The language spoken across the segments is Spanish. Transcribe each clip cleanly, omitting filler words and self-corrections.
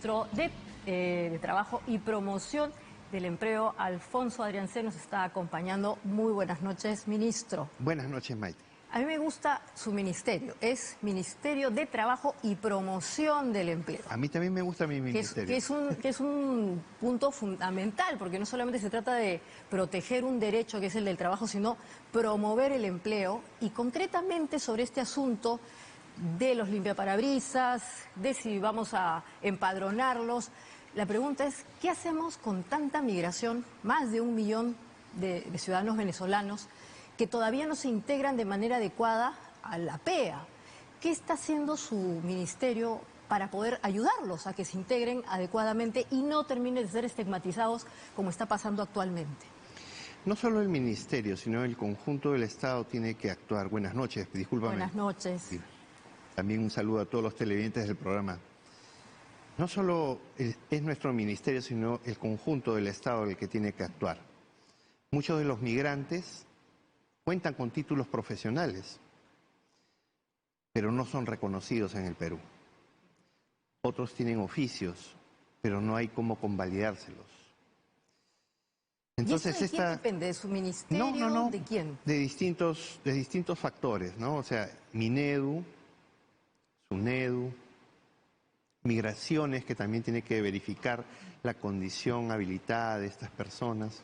ministro de Trabajo y Promoción del Empleo, Alfonso Adriancén, nos está acompañando. Muy buenas noches, ministro. Buenas noches, Maite. A mí me gusta su ministerio, es Ministerio de Trabajo y Promoción del Empleo. A mí también me gusta mi ministerio. Que es un punto fundamental, porque no solamente se trata de proteger un derecho que es el del trabajo, sino promover el empleo. Y concretamente sobre este asunto de los limpiaparabrisas, de si vamos a empadronarlos, la pregunta es, ¿qué hacemos con tanta migración, más de 1 millón de ciudadanos venezolanos, que todavía no se integran de manera adecuada a la PEA? ¿Qué está haciendo su ministerio para poder ayudarlos a que se integren adecuadamente y no terminen de ser estigmatizados como está pasando actualmente? No solo el ministerio, sino el conjunto del Estado tiene que actuar. Buenas noches, discúlpame. Buenas noches. Sí. También un saludo a todos los televidentes del programa. No solo es nuestro ministerio, sino el conjunto del Estado el que tiene que actuar. Muchos de los migrantes cuentan con títulos profesionales, pero no son reconocidos en el Perú. Otros tienen oficios, pero no hay cómo convalidárselos. Entonces, ¿y eso de quién depende? ¿De su ministerio? No. ¿De quién? De distintos factores, ¿no? O sea, Minedu, Sunedu, Migraciones, que también tiene que verificar la condición habilitada de estas personas.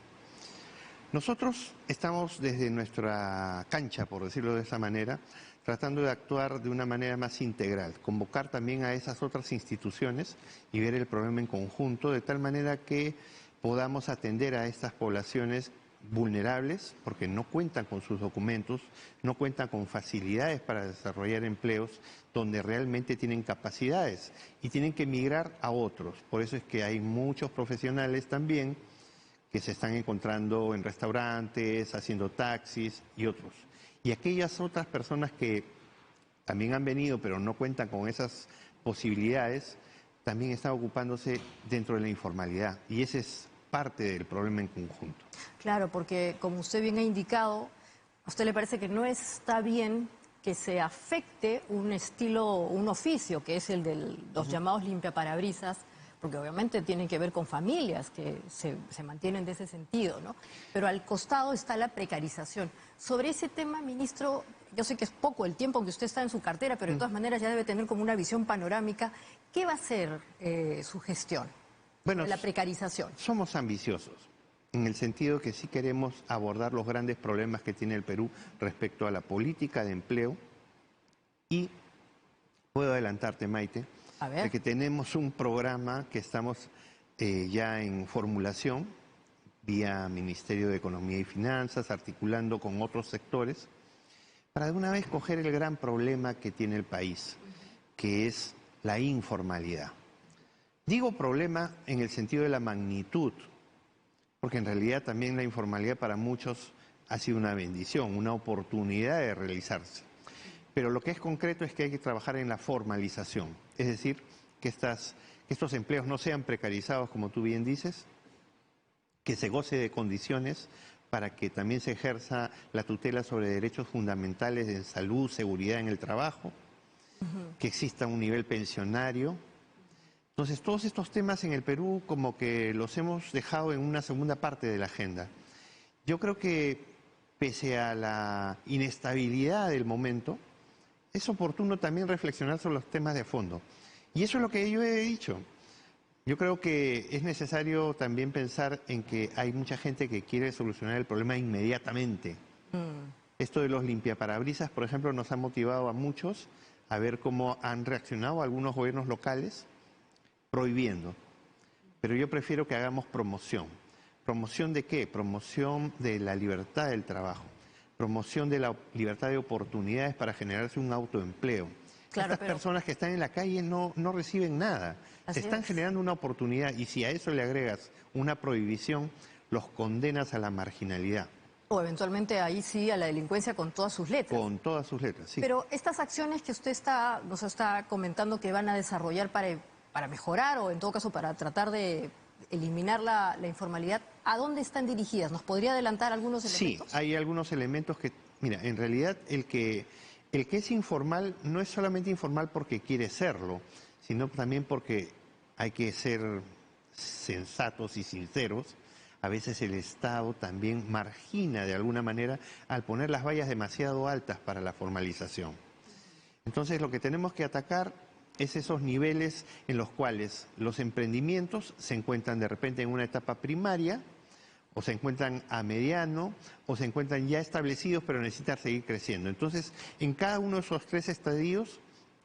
Nosotros estamos desde nuestra cancha, por decirlo de esa manera, tratando de actuar de una manera más integral, convocar también a esas otras instituciones y ver el problema en conjunto, de tal manera que podamos atender a estas poblaciones vulnerables, porque no cuentan con sus documentos, no cuentan con facilidades para desarrollar empleos donde realmente tienen capacidades y tienen que migrar a otros. Por eso es que hay muchos profesionales también que se están encontrando en restaurantes, haciendo taxis y otros. Y aquellas otras personas que también han venido pero no cuentan con esas posibilidades, también están ocupándose dentro de la informalidad. Y ese es parte del problema en conjunto. Claro, porque como usted bien ha indicado, ¿a usted le parece que no está bien que se afecte un estilo, un oficio, que es el de los llamados limpiaparabrisas? Porque obviamente tienen que ver con familias que se mantienen de ese sentido, ¿no? Pero al costado está la precarización. Sobre ese tema, ministro, yo sé que es poco el tiempo que usted está en su cartera, pero de todas maneras ya debe tener como una visión panorámica. ¿Qué va a ser su gestión? Bueno, la precarización. Somos ambiciosos, en el sentido que sí queremos abordar los grandes problemas que tiene el Perú respecto a la política de empleo. Y puedo adelantarte, Maite, de que tenemos un programa que estamos ya en formulación vía Ministerio de Economía y Finanzas, articulando con otros sectores, para de una vez coger el gran problema que tiene el país, que es la informalidad. Digo problema en el sentido de la magnitud, porque en realidad también la informalidad para muchos ha sido una bendición, una oportunidad de realizarse. Pero lo que es concreto es que hay que trabajar en la formalización, es decir, que estos empleos no sean precarizados, como tú bien dices, que se goce de condiciones para que también se ejerza la tutela sobre derechos fundamentales de salud, seguridad en el trabajo, que exista un nivel pensionario. Entonces, todos estos temas en el Perú como que los hemos dejado en una segunda parte de la agenda. Yo creo que, pese a la inestabilidad del momento, es oportuno también reflexionar sobre los temas de fondo. Y eso es lo que yo he dicho. Yo creo que es necesario también pensar en que hay mucha gente que quiere solucionar el problema inmediatamente. Esto de los limpiaparabrisas, por ejemplo, nos ha motivado a muchos a ver cómo han reaccionado algunos gobiernos locales prohibiendo. Pero yo prefiero que hagamos promoción. ¿Promoción de qué? Promoción de la libertad del trabajo. Promoción de la libertad de oportunidades para generarse un autoempleo. Claro, Estas personas que están en la calle no reciben nada. Se están generando una oportunidad y si a eso le agregas una prohibición, los condenas a la marginalidad. O eventualmente ahí sí a la delincuencia con todas sus letras. Con todas sus letras, sí. Pero estas acciones que usted nos está comentando que van a desarrollar para mejorar o en todo caso para tratar de eliminar la informalidad, ¿a dónde están dirigidas? ¿Nos podría adelantar algunos elementos? Sí, hay algunos elementos que, mira, en realidad el que es informal no es solamente informal porque quiere serlo, sino también porque hay que ser sensatos y sinceros. A veces el Estado también margina de alguna manera al poner las vallas demasiado altas para la formalización. Entonces lo que tenemos que atacar es esos niveles en los cuales los emprendimientos se encuentran de repente en una etapa primaria, o se encuentran a mediano, o se encuentran ya establecidos pero necesitan seguir creciendo. Entonces, en cada uno de esos 3 estadios,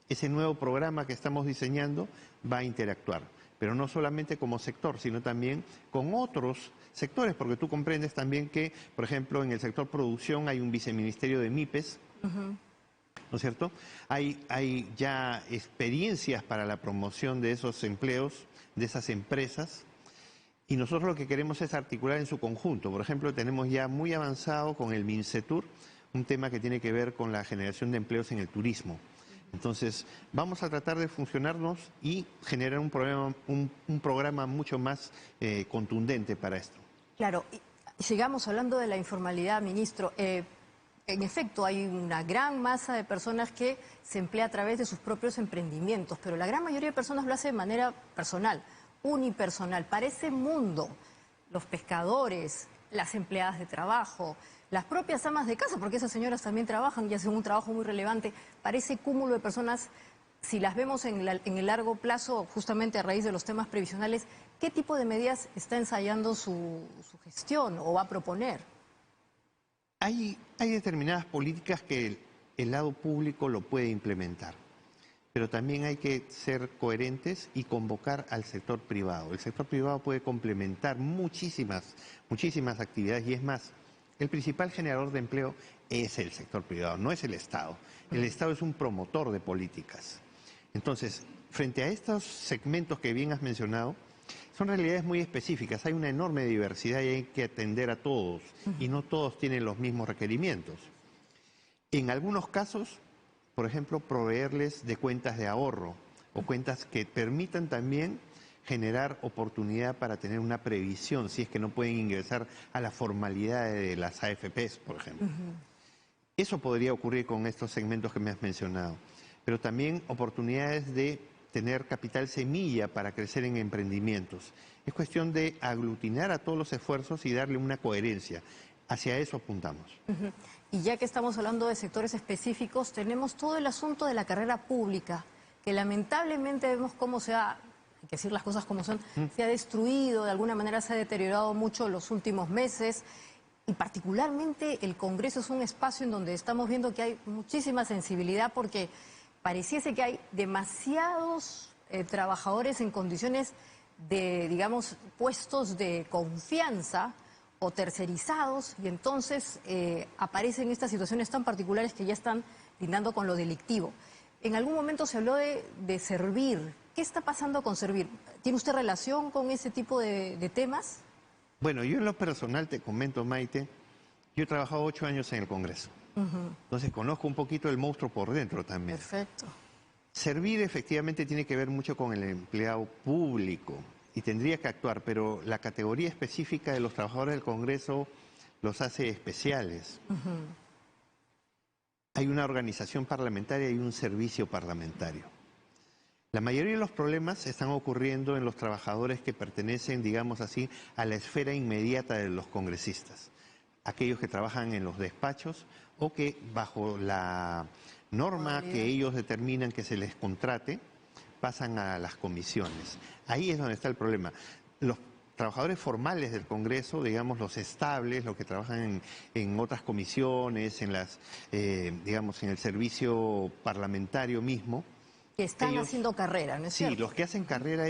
ese nuevo programa que estamos diseñando va a interactuar. Pero no solamente como sector, sino también con otros sectores, porque tú comprendes también que, por ejemplo, en el sector producción hay un viceministerio de MIPES, ¿no es cierto? Hay ya experiencias para la promoción de esos empleos, de esas empresas, y nosotros lo que queremos es articular en su conjunto. Por ejemplo, tenemos ya muy avanzado con el MINCETUR un tema que tiene que ver con la generación de empleos en el turismo. Entonces, vamos a tratar de funcionarnos y generar un programa mucho más contundente para esto. Claro, y sigamos hablando de la informalidad, ministro. En efecto, hay una gran masa de personas que se emplea a través de sus propios emprendimientos, pero la gran mayoría de personas lo hace de manera personal, unipersonal. Para ese mundo, los pescadores, las empleadas de trabajo, las propias amas de casa, porque esas señoras también trabajan y hacen un trabajo muy relevante, para ese cúmulo de personas, si las vemos en el largo plazo, justamente a raíz de los temas previsionales, ¿qué tipo de medidas está ensayando su gestión o va a proponer? Hay determinadas políticas que el lado público lo puede implementar, pero también hay que ser coherentes y convocar al sector privado. El sector privado puede complementar muchísimas actividades y es más, el principal generador de empleo es el sector privado, no es el Estado. El Estado es un promotor de políticas. Entonces, frente a estos segmentos que bien has mencionado, son realidades muy específicas, hay una enorme diversidad y hay que atender a todos, y no todos tienen los mismos requerimientos. En algunos casos, por ejemplo, proveerles de cuentas de ahorro o cuentas que permitan también generar oportunidad para tener una previsión, si es que no pueden ingresar a la formalidad de las AFPs, por ejemplo. Eso podría ocurrir con estos segmentos que me has mencionado, pero también oportunidades de tener capital semilla para crecer en emprendimientos. Es cuestión de aglutinar a todos los esfuerzos y darle una coherencia. Hacia eso apuntamos. Y ya que estamos hablando de sectores específicos, tenemos todo el asunto de la carrera pública, que lamentablemente vemos cómo hay que decir las cosas como son, se ha destruido, de alguna manera se ha deteriorado mucho en los últimos meses, y particularmente el Congreso es un espacio en donde estamos viendo que hay muchísima sensibilidad porque pareciese que hay demasiados trabajadores en condiciones de, digamos, puestos de confianza o tercerizados, y entonces aparecen estas situaciones tan particulares que ya están lindando con lo delictivo. En algún momento se habló de Servir. ¿Qué está pasando con Servir? ¿Tiene usted relación con ese tipo de temas? Bueno, yo en lo personal te comento, Maite, yo he trabajado 8 años en el Congreso. Entonces conozco un poquito el monstruo por dentro también. Perfecto. Servir efectivamente tiene que ver mucho con el empleado público y tendría que actuar, pero la categoría específica de los trabajadores del Congreso los hace especiales. Hay una organización parlamentaria y un servicio parlamentario. La mayoría de los problemas están ocurriendo en los trabajadores que pertenecen, digamos así, a la esfera inmediata de los congresistas. Aquellos que trabajan en los despachos o que bajo la norma que ellos determinan que se les contrate, pasan a las comisiones. Ahí es donde está el problema. Los trabajadores formales del Congreso, digamos los estables, los que trabajan en otras comisiones, digamos en el servicio parlamentario mismo. Que están haciendo carrera, ¿no es cierto? Sí, los que hacen carrera,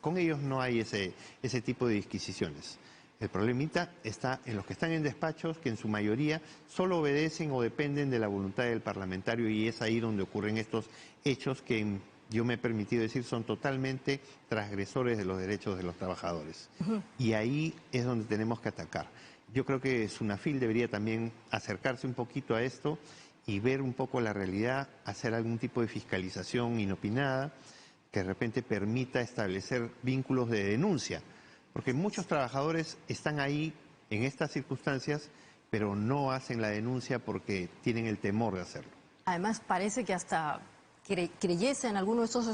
con ellos no hay ese tipo de disquisiciones. El problemita está en los que están en despachos, que en su mayoría solo obedecen o dependen de la voluntad del parlamentario, y es ahí donde ocurren estos hechos que yo me he permitido decir son totalmente transgresores de los derechos de los trabajadores. Y ahí es donde tenemos que atacar. Yo creo que SUNAFIL debería también acercarse un poquito a esto y ver un poco la realidad, hacer algún tipo de fiscalización inopinada que de repente permita establecer vínculos de denuncia. Porque muchos trabajadores están ahí en estas circunstancias, pero no hacen la denuncia porque tienen el temor de hacerlo. Además, parece que hasta creyese en alguno de estos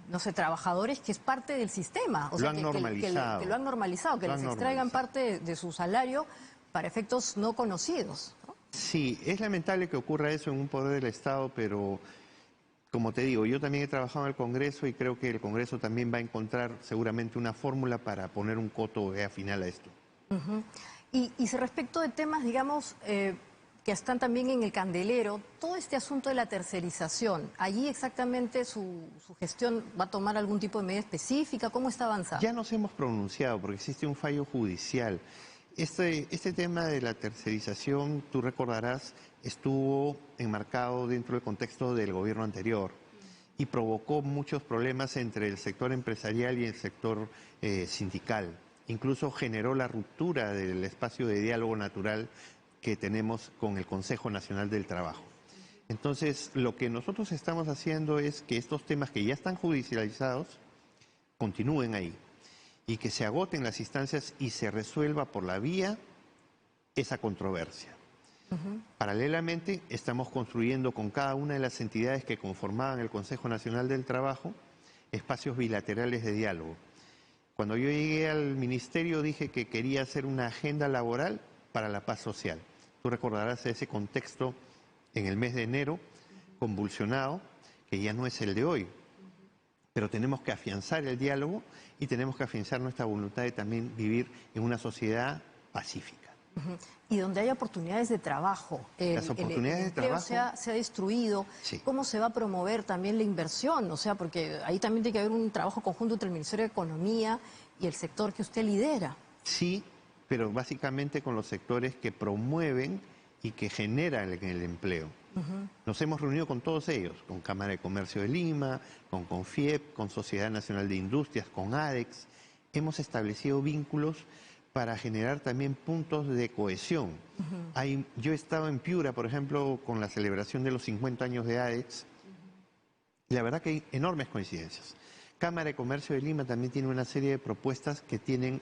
no sé, trabajadores que es parte del sistema. O sea, que lo han normalizado, que les extraigan parte de su salario para efectos no conocidos, ¿no? Sí, es lamentable que ocurra eso en un poder del Estado, pero como te digo, yo también he trabajado en el Congreso y creo que el Congreso también va a encontrar seguramente una fórmula para poner un coto final a esto. Uh-huh. Y respecto de temas, digamos, que están también en el candelero, todo este asunto de la tercerización, ¿allí exactamente su gestión va a tomar algún tipo de medida específica? ¿Cómo está avanzando? Ya nos hemos pronunciado porque existe un fallo judicial. Este tema de la tercerización, tú recordarás, estuvo enmarcado dentro del contexto del gobierno anterior y provocó muchos problemas entre el sector empresarial y el sector sindical. Incluso generó la ruptura del espacio de diálogo natural que tenemos con el Consejo Nacional del Trabajo. Entonces, lo que nosotros estamos haciendo es que estos temas que ya están judicializados continúen ahí y que se agoten las instancias y se resuelva por la vía esa controversia. Paralelamente, estamos construyendo con cada una de las entidades que conformaban el Consejo Nacional del Trabajo espacios bilaterales de diálogo. Cuando yo llegué al ministerio dije que quería hacer una agenda laboral para la paz social. Tú recordarás ese contexto en el mes de enero, convulsionado, que ya no es el de hoy. Pero tenemos que afianzar el diálogo y tenemos que afianzar nuestra voluntad de también vivir en una sociedad pacífica. Y donde hay oportunidades de trabajo, Las oportunidades de trabajo se ha destruido. Sí. ¿Cómo se va a promover también la inversión? O sea, porque ahí también tiene que haber un trabajo conjunto entre el Ministerio de Economía y el sector que usted lidera. Sí, pero básicamente con los sectores que promueven y que generan el empleo. Nos hemos reunido con todos ellos, con Cámara de Comercio de Lima, con CONFIEP, con Sociedad Nacional de Industrias, con ADEX. Hemos establecido vínculos para generar también puntos de cohesión. Yo he estado en Piura, por ejemplo, con la celebración de los 50 años de ADEX, y la verdad que hay enormes coincidencias. Cámara de Comercio de Lima también tiene una serie de propuestas que tienen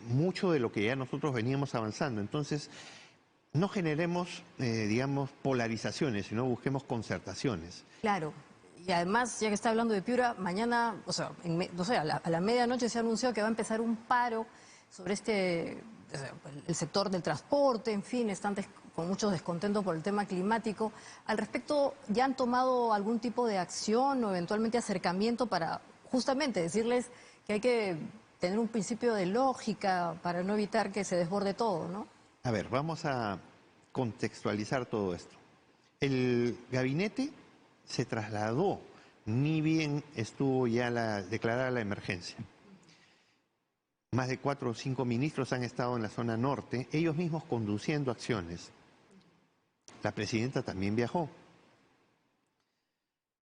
mucho de lo que ya nosotros veníamos avanzando. Entonces, no generemos, digamos, polarizaciones, sino busquemos concertaciones. Claro. Y además, ya que está hablando de Piura, mañana, a la medianoche se ha anunciado que va a empezar un paro sobre el sector del transporte, en fin, están con muchos descontentos por el tema climático. Al respecto, ¿ya han tomado algún tipo de acción o eventualmente acercamiento para justamente decirles que hay que tener un principio de lógica para no evitar que se desborde todo, ¿no? A ver, vamos a contextualizar todo esto. El gabinete se trasladó, ni bien estuvo ya declarada la emergencia. Más de 4 o 5 ministros han estado en la zona norte, ellos mismos conduciendo acciones. La presidenta también viajó.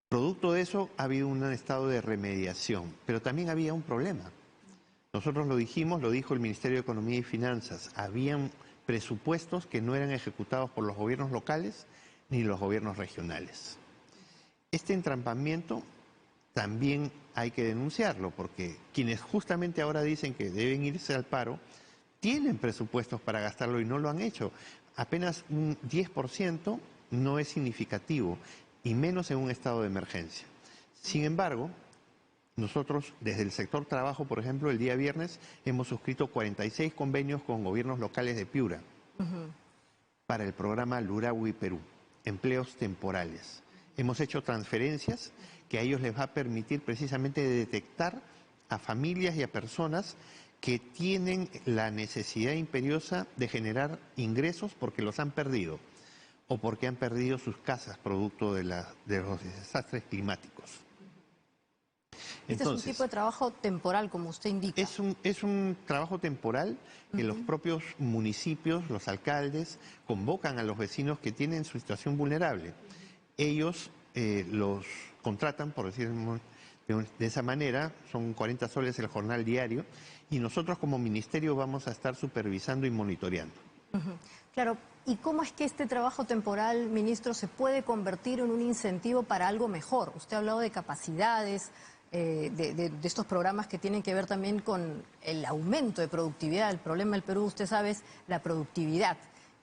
Producto de eso ha habido un estado de remediación, pero también había un problema. Nosotros lo dijimos, lo dijo el Ministerio de Economía y Finanzas, habían presupuestos que no eran ejecutados por los gobiernos locales ni los gobiernos regionales. Este entrampamiento también hay que denunciarlo, porque quienes justamente ahora dicen que deben irse al paro, tienen presupuestos para gastarlo y no lo han hecho. Apenas un 10% no es significativo, y menos en un estado de emergencia. Sin embargo, nosotros desde el sector trabajo, por ejemplo, el día viernes hemos suscrito 46 convenios con gobiernos locales de Piura para el programa Lurawi Perú, empleos temporales. Hemos hecho transferencias que a ellos les va a permitir precisamente detectar a familias y a personas que tienen la necesidad imperiosa de generar ingresos porque los han perdido o porque han perdido sus casas producto de los desastres climáticos. Entonces, es un tipo de trabajo temporal, como usted indica. Es un trabajo temporal que los propios municipios, los alcaldes, convocan a los vecinos que tienen su situación vulnerable. Ellos los contratan, por decirlo de esa manera, son 40 soles el jornal diario, y nosotros como ministerio vamos a estar supervisando y monitoreando. Claro, ¿y cómo es que este trabajo temporal, ministro, se puede convertir en un incentivo para algo mejor? Usted ha hablado de capacidades, de estos programas que tienen que ver también con el aumento de productividad. El problema del Perú, usted sabe, es la productividad.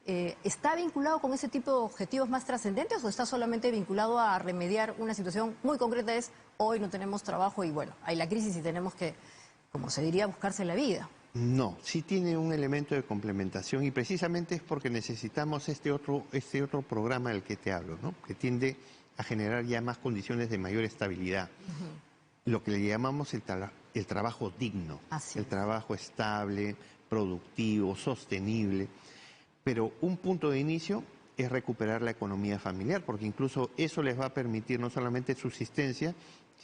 ¿está vinculado con ese tipo de objetivos más trascendentes o está solamente vinculado a remediar una situación muy concreta? Es hoy no tenemos trabajo y bueno, hay la crisis y tenemos que, como se diría, buscarse la vida. No, sí tiene un elemento de complementación y precisamente es porque necesitamos este otro programa del que te hablo, ¿no? Que tiende a generar ya más condiciones de mayor estabilidad. Lo que le llamamos el trabajo digno, el trabajo estable, productivo, sostenible. Pero un punto de inicio es recuperar la economía familiar, porque incluso eso les va a permitir no solamente subsistencia,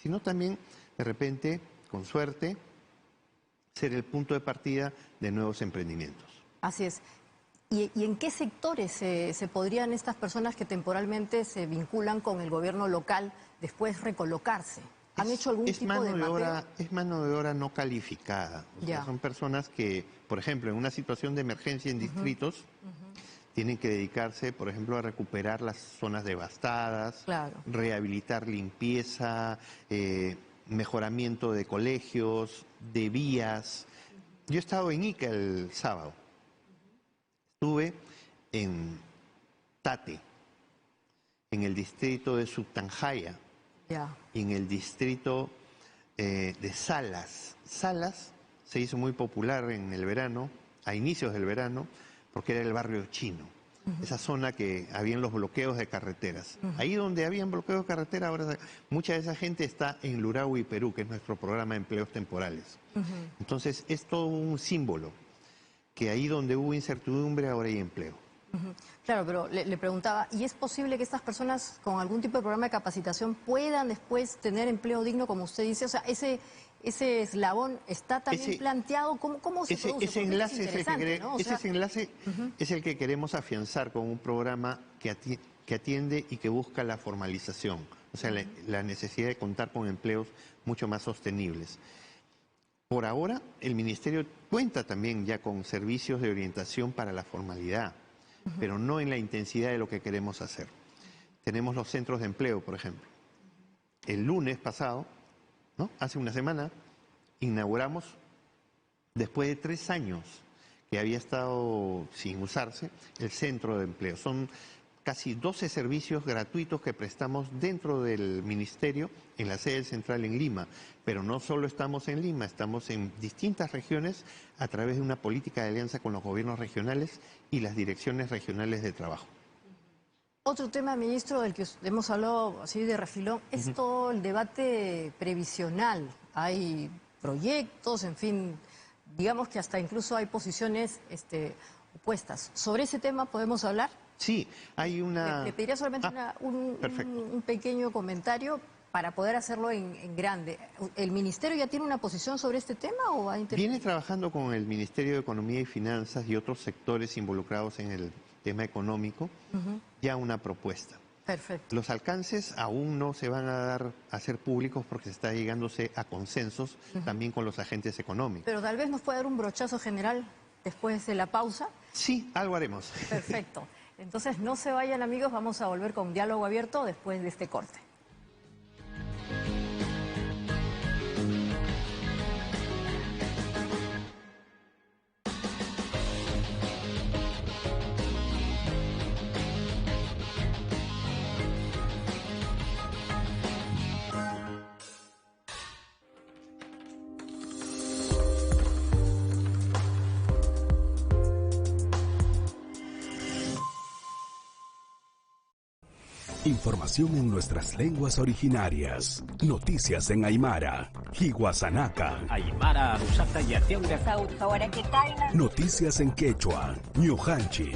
sino también, de repente, con suerte, ser el punto de partida de nuevos emprendimientos. Así es. ¿Y en qué sectores se podrían estas personas que temporalmente se vinculan con el gobierno local después recolocarse? ¿Han hecho algún tipo de mapeo? Es mano de obra no calificada. O sea, son personas que, por ejemplo, en una situación de emergencia en distritos, tienen que dedicarse, por ejemplo, a recuperar las zonas devastadas, rehabilitar limpieza, mejoramiento de colegios, de vías. Yo he estado en Ica el sábado. Estuve en Tate, en el distrito de Subtanjaya, y en el distrito de Salas. Salas se hizo muy popular en el verano, a inicios del verano, porque era el barrio chino. Esa zona que habían los bloqueos de carreteras. Ahí donde habían bloqueos de carretera, ahora mucha de esa gente está en Lurahui, Perú, que es nuestro programa de empleos temporales. Entonces es todo un símbolo, que ahí donde hubo incertidumbre ahora hay empleo. Claro, pero le preguntaba, ¿y es posible que estas personas con algún tipo de programa de capacitación puedan después tener empleo digno, como usted dice? O sea, ese eslabón está también planteado. ¿Cómo se produce? Ese enlace es el que queremos afianzar con un programa que atiende y que busca la formalización, o sea, la necesidad de contar con empleos mucho más sostenibles. Por ahora, el Ministerio cuenta también ya con servicios de orientación para la formalidad, pero no en la intensidad de lo que queremos hacer. Tenemos los centros de empleo, por ejemplo. El lunes pasado, ¿no? Hace una semana, inauguramos, después de 3 años que había estado sin usarse, el centro de empleo. Son casi 12 servicios gratuitos que prestamos dentro del Ministerio en la sede central en Lima. Pero no solo estamos en Lima, estamos en distintas regiones a través de una política de alianza con los gobiernos regionales y las direcciones regionales de trabajo. Otro tema, ministro, del que hemos hablado así de refilón, es todo el debate previsional. Hay proyectos, en fin, digamos que hasta incluso hay posiciones opuestas. ¿Sobre ese tema podemos hablar? Sí, hay una... Le pediría solamente un pequeño comentario para poder hacerlo en grande. ¿El Ministerio ya tiene una posición sobre este tema o va a intervenir? Viene trabajando con el Ministerio de Economía y Finanzas y otros sectores involucrados en el tema económico, ya una propuesta. Perfecto. Los alcances aún no se van a hacer públicos porque se está llegándose a consensos también con los agentes económicos. Pero tal vez nos pueda dar un brochazo general después de la pausa. Sí, algo haremos. Perfecto. Entonces no se vayan, amigos, vamos a volver con Diálogo Abierto después de este corte. Información en nuestras lenguas originarias. Noticias en Aymara, Hiwasanaka. Aymara, Rusata y Atiaura. Noticias en Quechua, Ñujanchi.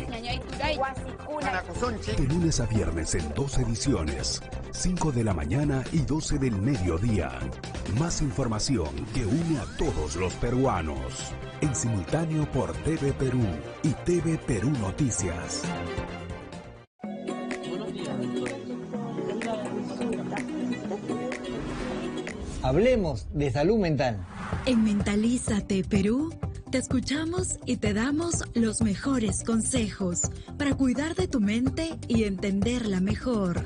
De lunes a viernes en 2 ediciones, 5 de la mañana y 12 del mediodía. Más información que une a todos los peruanos. En simultáneo por TV Perú y TV Perú Noticias. Hablemos de salud mental. En Mentalízate Perú, te escuchamos y te damos los mejores consejos para cuidar de tu mente y entenderla mejor.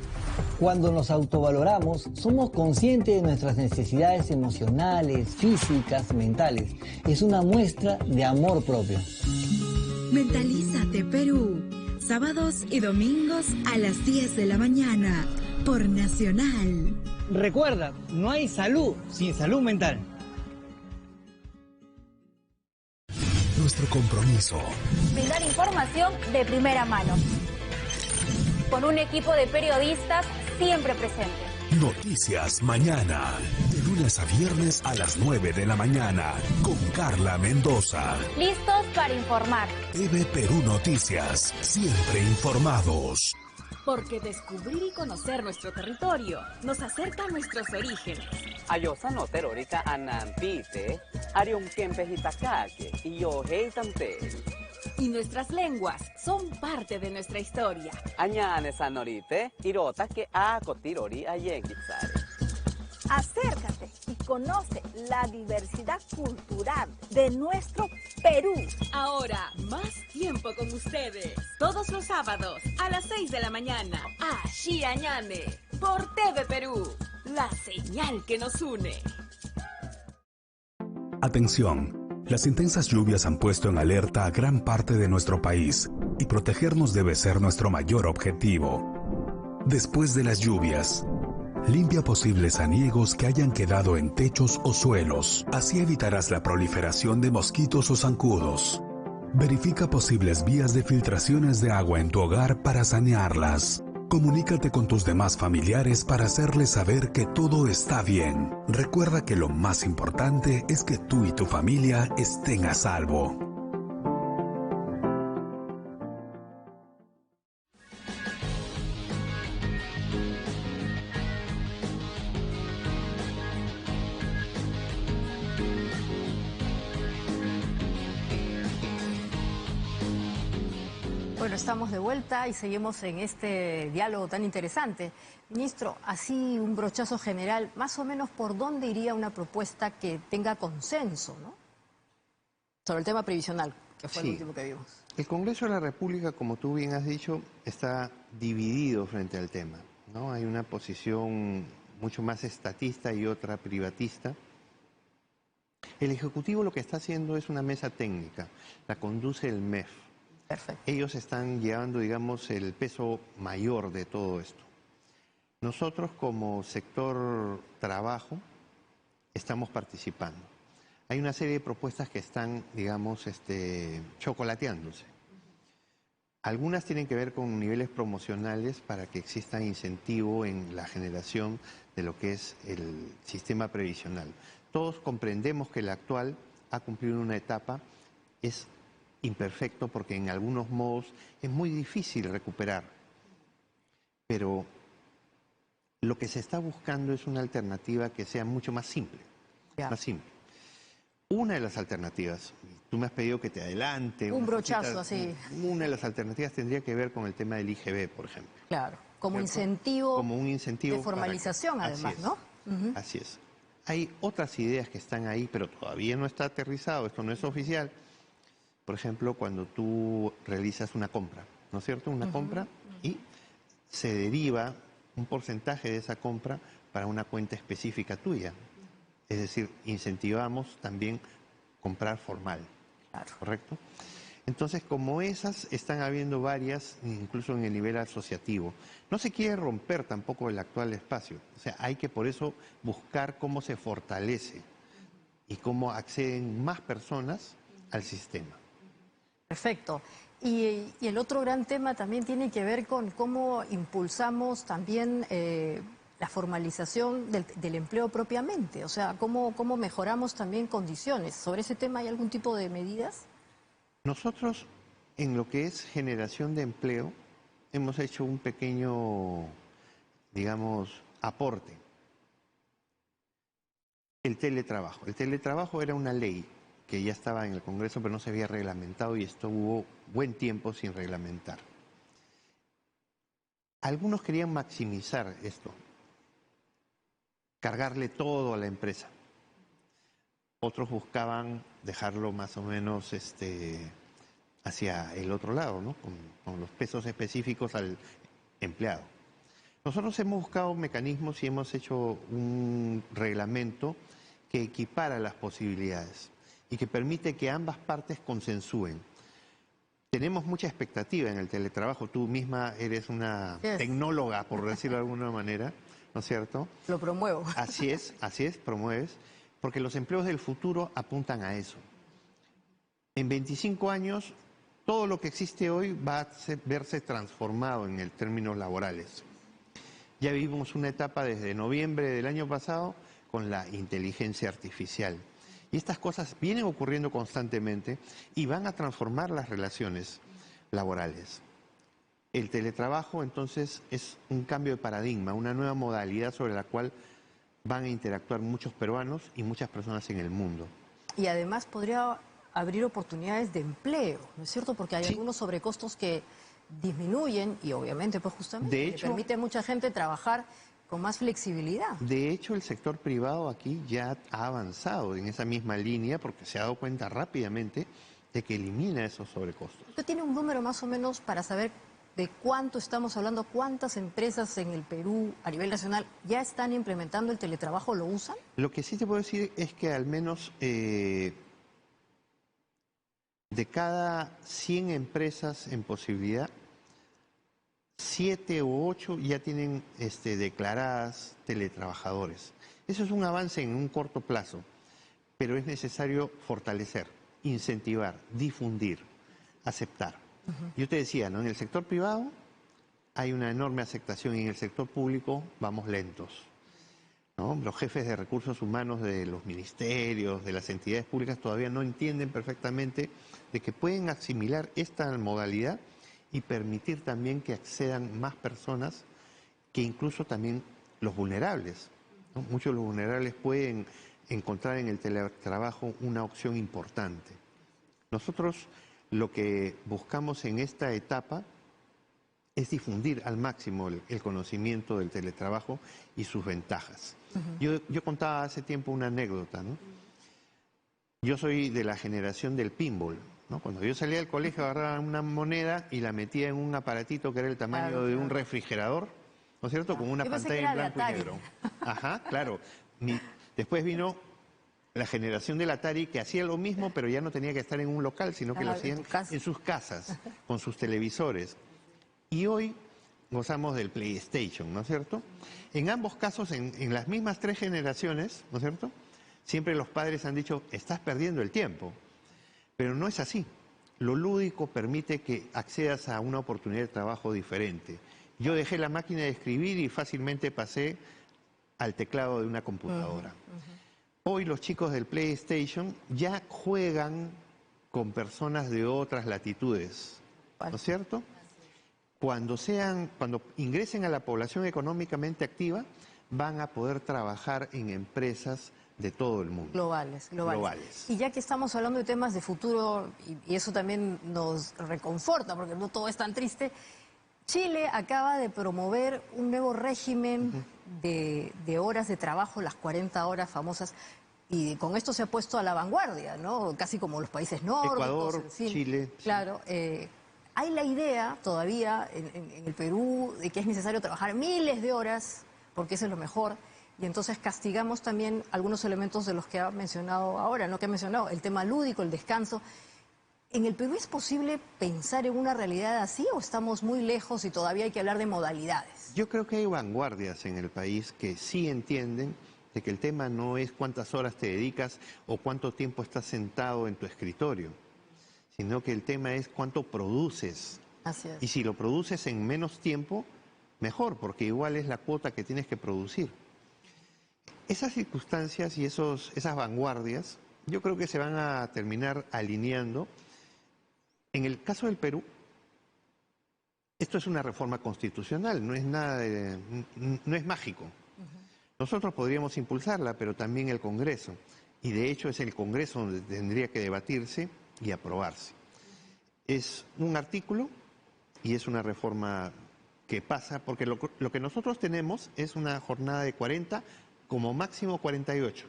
Cuando nos autovaloramos, somos conscientes de nuestras necesidades emocionales, físicas, mentales. Es una muestra de amor propio. Mentalízate Perú, sábados y domingos a las 10 de la mañana por Nacional. Recuerda, no hay salud sin salud mental. Nuestro compromiso. Brindar información de primera mano. Con un equipo de periodistas siempre presentes. Noticias Mañana. De lunes a viernes a las 9 de la mañana. Con Carla Mendoza. Listos para informar. TV Perú Noticias. Siempre informados. Porque descubrir y conocer nuestro territorio nos acerca a nuestros orígenes. Ayosa no terorika anampite, arium kempes itakake, y yo heitante. Y nuestras lenguas son parte de nuestra historia. Añane sanorite, irota que a cotirori ayenkitsare. Acércate y conoce la diversidad cultural de nuestro Perú. Ahora, más tiempo con ustedes. Todos los sábados a las 6 de la mañana. A Xiañane, por TV Perú. La señal que nos une. Atención. Las intensas lluvias han puesto en alerta a gran parte de nuestro país y protegernos debe ser nuestro mayor objetivo. Después de las lluvias, limpia posibles aniegos que hayan quedado en techos o suelos. Así evitarás la proliferación de mosquitos o zancudos. Verifica posibles vías de filtraciones de agua en tu hogar para sanearlas. Comunícate con tus demás familiares para hacerles saber que todo está bien. Recuerda que lo más importante es que tú y tu familia estén a salvo. Bueno, estamos de vuelta y seguimos en este diálogo tan interesante. Ministro, así un brochazo general, más o menos por dónde iría una propuesta que tenga consenso, ¿no? Sobre el tema previsional, que fue el último que vimos. El Congreso de la República, como tú bien has dicho, está dividido frente al tema, ¿no? Hay una posición mucho más estatista y otra privatista. El Ejecutivo lo que está haciendo es una mesa técnica, la conduce el MEF. Perfecto. Ellos están llevando, digamos, el peso mayor de todo esto. Nosotros como sector trabajo estamos participando. Hay una serie de propuestas que están, digamos, chocolateándose. Algunas tienen que ver con niveles promocionales para que exista incentivo en la generación de lo que es el sistema previsional. Todos comprendemos que el actual ha cumplido una etapa, es imperfecto porque en algunos modos es muy difícil recuperar, pero lo que se está buscando es una alternativa que sea mucho más simple, más simple. Una de las alternativas, tú me has pedido que te adelante. Un brochazo así. Una de las alternativas tendría que ver con el tema del IGB, por ejemplo. Claro, como incentivo, como un incentivo de formalización además, ¿no? Así es. Hay otras ideas que están ahí, pero todavía no está aterrizado, esto no es oficial. Por ejemplo, cuando tú realizas una compra, ¿no es cierto? Una compra y se deriva un porcentaje de esa compra para una cuenta específica tuya. Es decir, incentivamos también comprar formal, ¿correcto? Entonces, como esas, están habiendo varias, incluso en el nivel asociativo. No se quiere romper tampoco el actual espacio. O sea, hay que por eso buscar cómo se fortalece y cómo acceden más personas al sistema. Perfecto. Y el otro gran tema también tiene que ver con cómo impulsamos también la formalización del empleo propiamente. O sea, cómo mejoramos también condiciones. ¿Sobre ese tema hay algún tipo de medidas? Nosotros, en lo que es generación de empleo, hemos hecho un pequeño, digamos, aporte. El teletrabajo. El teletrabajo era una ley que ya estaba en el Congreso, pero no se había reglamentado y estuvo buen tiempo sin reglamentar. Algunos querían maximizar esto, cargarle todo a la empresa. Otros buscaban dejarlo más o menos hacia el otro lado, ¿no? Con los pesos específicos al empleado. Nosotros hemos buscado mecanismos y hemos hecho un reglamento que equipara las posibilidades y que permite que ambas partes consensúen. Tenemos mucha expectativa en el teletrabajo. Tú misma eres una tecnóloga, por decirlo de alguna manera, ¿no es cierto? Lo promuevo. Así es, promueves, porque los empleos del futuro apuntan a eso. En 25 años, todo lo que existe hoy va a verse transformado en términos laborales. Ya vivimos una etapa desde noviembre del año pasado con la inteligencia artificial. Y estas cosas vienen ocurriendo constantemente y van a transformar las relaciones laborales. El teletrabajo, entonces, es un cambio de paradigma, una nueva modalidad sobre la cual van a interactuar muchos peruanos y muchas personas en el mundo. Y además podría abrir oportunidades de empleo, ¿no es cierto? Porque hay algunos sobrecostos que disminuyen y obviamente, pues justamente, le permite a mucha gente trabajar con más flexibilidad. De hecho, el sector privado aquí ya ha avanzado en esa misma línea porque se ha dado cuenta rápidamente de que elimina esos sobrecostos. ¿Usted tiene un número más o menos para saber de cuánto estamos hablando, cuántas empresas en el Perú a nivel nacional ya están implementando el teletrabajo, lo usan? Lo que sí te puedo decir es que al menos de cada 100 empresas en posibilidad, 7 u 8 ya tienen declaradas teletrabajadores. Eso es un avance en un corto plazo, pero es necesario fortalecer, incentivar, difundir, aceptar. Yo te decía, ¿no? En el sector privado hay una enorme aceptación y en el sector público vamos lentos, ¿no? Los jefes de recursos humanos de los ministerios, de las entidades públicas todavía no entienden perfectamente de que pueden asimilar esta modalidad y permitir también que accedan más personas, que incluso también los vulnerables, ¿no? Muchos de los vulnerables pueden encontrar en el teletrabajo una opción importante. Nosotros lo que buscamos en esta etapa es difundir al máximo el conocimiento del teletrabajo y sus ventajas. Yo contaba hace tiempo una anécdota, ¿no? Yo soy de la generación del pinball, ¿no? Cuando yo salía del colegio agarraba una moneda y la metía en un aparatito que era el tamaño de un refrigerador, ¿no es cierto? Con una pantalla en blanco y negro. Ajá, claro. Después vino la generación del Atari que hacía lo mismo, pero ya no tenía que estar en un local, sino que lo hacían en sus casas, con sus televisores. Y hoy gozamos del PlayStation, ¿no es cierto? En ambos casos, en las mismas 3 generaciones, ¿no es cierto? Siempre los padres han dicho, estás perdiendo el tiempo. Pero no es así. Lo lúdico permite que accedas a una oportunidad de trabajo diferente. Yo dejé la máquina de escribir y fácilmente pasé al teclado de una computadora. Hoy los chicos del PlayStation ya juegan con personas de otras latitudes, ¿no es cierto? Cuando ingresen a la población económicamente activa, van a poder trabajar en empresas de todo el mundo. Globales. Y ya que estamos hablando de temas de futuro, y eso también nos reconforta, porque no todo es tan triste, Chile acaba de promover un nuevo régimen de horas de trabajo, las 40 horas famosas, y con esto se ha puesto a la vanguardia, ¿no? Casi como los países nórdicos. Ecuador, Chile. Claro. Hay la idea todavía en el Perú de que es necesario trabajar miles de horas, porque eso es lo mejor, y entonces castigamos también algunos elementos de los que ha mencionado ahora, ¿no? Que ha mencionado, el tema lúdico, el descanso. ¿En el Perú es posible pensar en una realidad así o estamos muy lejos y todavía hay que hablar de modalidades? Yo creo que hay vanguardias en el país que sí entienden de que el tema no es cuántas horas te dedicas o cuánto tiempo estás sentado en tu escritorio, sino que el tema es cuánto produces. Así es. Y si lo produces en menos tiempo, mejor, porque igual es la cuota que tienes que producir. Esas circunstancias y esas vanguardias, yo creo que se van a terminar alineando. En el caso del Perú, esto es una reforma constitucional, no es no es mágico. Nosotros podríamos impulsarla, pero también el Congreso. Y de hecho es el Congreso donde tendría que debatirse y aprobarse. Es un artículo y es una reforma que pasa, porque lo que nosotros tenemos es una jornada de 40, como máximo 48.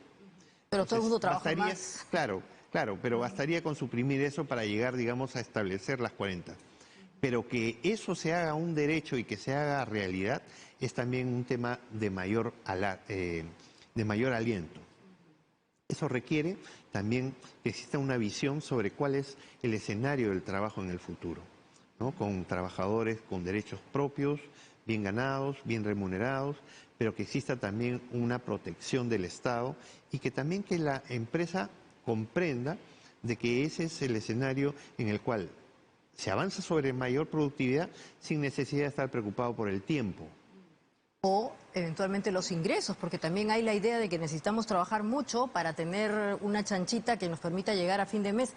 Pero todo el mundo trabaja más. Claro, pero bastaría con suprimir eso para llegar, digamos, a establecer las 40. Pero que eso se haga un derecho y que se haga realidad es también un tema de mayor aliento. Eso requiere también que exista una visión sobre cuál es el escenario del trabajo en el futuro, ¿no? Con trabajadores con derechos propios, bien ganados, bien remunerados, pero que exista también una protección del Estado y que también que la empresa comprenda de que ese es el escenario en el cual se avanza sobre mayor productividad sin necesidad de estar preocupado por el tiempo. O eventualmente los ingresos, porque también hay la idea de que necesitamos trabajar mucho para tener una chanchita que nos permita llegar a fin de mes.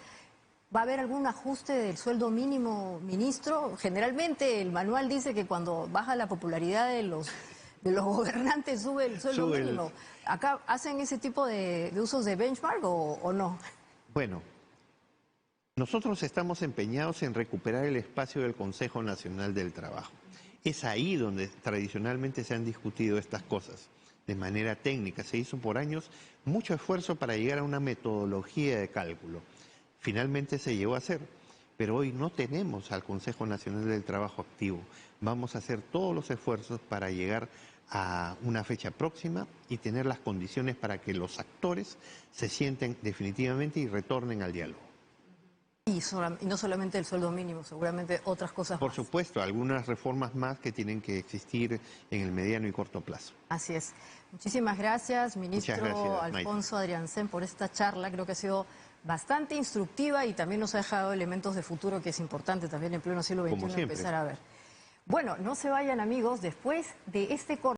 ¿Va a haber algún ajuste del sueldo mínimo, ministro? Generalmente el manual dice que cuando baja la popularidad de los gobernantes sube el sueldo mínimo. ¿Acá hacen ese tipo de usos de benchmark o no? Bueno, nosotros estamos empeñados en recuperar el espacio del Consejo Nacional del Trabajo. Es ahí donde tradicionalmente se han discutido estas cosas, de manera técnica. Se hizo por años mucho esfuerzo para llegar a una metodología de cálculo. Finalmente se llegó a hacer, pero hoy no tenemos al Consejo Nacional del Trabajo activo. Vamos a hacer todos los esfuerzos para llegar a una fecha próxima y tener las condiciones para que los actores se sienten definitivamente y retornen al diálogo. Y no solamente el sueldo mínimo, seguramente otras cosas Por más. supuesto, algunas reformas más que tienen que existir en el mediano y corto plazo. Así es. Muchísimas gracias, ministro Maite. Alfonso Adriancén, por esta charla. Creo que ha sido bastante instructiva y también nos ha dejado elementos de futuro que es importante también en pleno siglo XXI empezar a ver. Bueno, no se vayan, amigos, después de este corte.